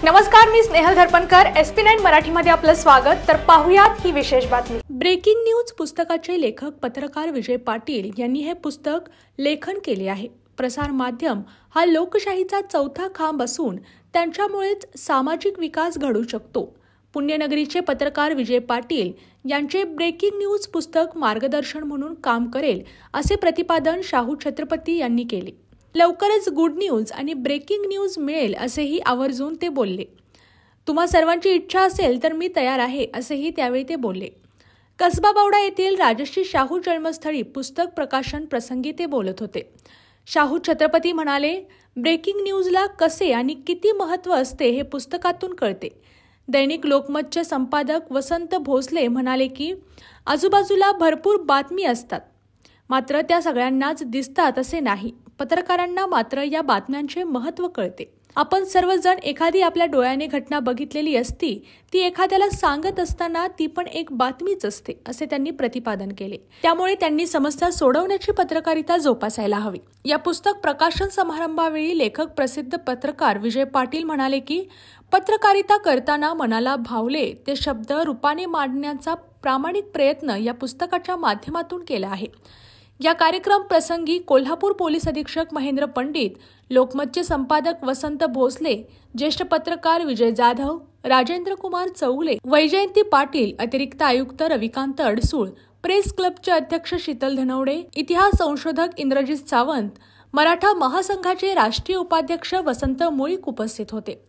नमस्कार, मी स्नेहल धरपणकर. SP9 मराठीमध्ये आपलं स्वागत. तर पाहुयात ही विशेष बातमी. ब्रेकिंग न्यूज पुस्तकाचे लेखक पत्रकार विजय पाटील यांनी हे पुस्तक लेखन केले आहे. प्रसार माध्यम हा लोकशाहीचा चौथा खांब असून त्यांच्यामुळेच सामाजिक विकास घडू शकतो. पुण्यनगरीचे पत्रकार विजय पाटील यांचे ब्रेकिंग न्यूज पुस्तक मार्गदर्शन म्हणून काम करेल असे प्रतिपादन शाहू छत्रपती यांनी केले. लवकरच गुड न्यूज आणि ब्रेकिंग न्यूज मिळेल असेही आवर्जून ते बोलले. तुम्हा सर्वांची इच्छा असेल तर मी तयार आहे असेही त्यावेळी ते बोलले. कसबा बावडा येथील राजश्री शाहू जन्मस्थळी पुस्तक प्रकाशन प्रसंगी ते बोलत होते. शाहू छत्रपती म्हणाले, ब्रेकिंग न्यूजला कसे आणि किती महत्त्व असते हे पुस्तकातून कळते. दैनिक लोकमतचे संपादक वसंत भोसले म्हणाले की आजूबाजूला भरपूर बातमी असतात, मात्र त्या सगळ्यांनाच दिसतात असे नाही. पत्रकारांना मात्र या बातम्यांचे महत्त्व कळते. आपण सर्वजण एखादी आपल्या डोळ्याने घटना बघितलेली असती, ती एखाद्याला सांगत असताना ती पण एक बातमीच असते असे त्यांनी प्रतिपादन केले. त्यामुळे त्यांनी समस्या सोडवण्याची पत्रकारिता जोपासायला हवी. या पुस्तक प्रकाशन समारंभावेळी लेखक प्रसिद्ध पत्रकार विजय पाटील म्हणाले की पत्रकारिता करताना मनाला भावले ते शब्द रूपाने मांडण्याचा प्रामाणिक प्रयत्न या पुस्तकाच्या माध्यमातून केला आहे. या कार्यक्रम प्रसंगी कोल्हापूर पोलीस अधीक्षक महेंद्र पंडित, लोकमतचे संपादक वसंत भोसले, ज्येष्ठ पत्रकार विजय जाधव, राजेंद्र कुमार चौगले, वैजयंती पाटील, अतिरिक्त आयुक्त रविकांत अडसूळ, प्रेस क्लबचे अध्यक्ष शीतल धनवडे, इतिहास संशोधक इंद्रजित सावंत, मराठा महासंघाचे राष्ट्रीय उपाध्यक्ष वसंत मुळीक उपस्थित होते.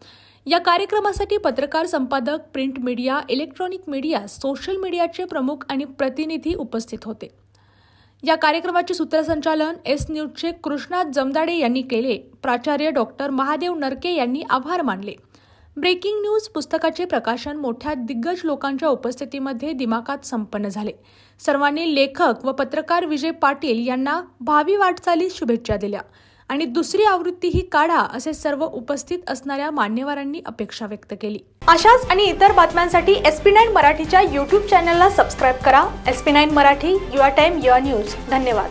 या कार्यक्रमासाठी पत्रकार, संपादक, print media, electronic media, social मीडियाचे प्रमुख आणि प्रतिनिधी उपस्थित होते. या कार्यक्रमाचे सूत्रसंचालन एस न्यूजचे कृष्णात जमदाडे यांनी केले. प्राचार्य डॉक्टर महादेव नरके यांनी आभार मानले. ब्रेकिंग न्यूज पुस्तकाचे प्रकाशन मोठ्या दिग्गज लोकांच्या उपस्थितीमध्ये दिमाखात संपन्न झाले. सर्वांनी लेखक व पत्रकार विजय पाटील यांना भावी वाटचालीस शुभेच्छा दिल्या आणि दुसरी आवृत्तीही काढा असे सर्व उपस्थित असणाऱ्या मान्यवरांनी अपेक्षा व्यक्त केली. अशाच आणि इतर बातम्यांसाठी SP9 मराठीच्या YouTube चॅनलला सबस्क्राईब करा. SP9 Marathi, your time, your news. धन्यवाद.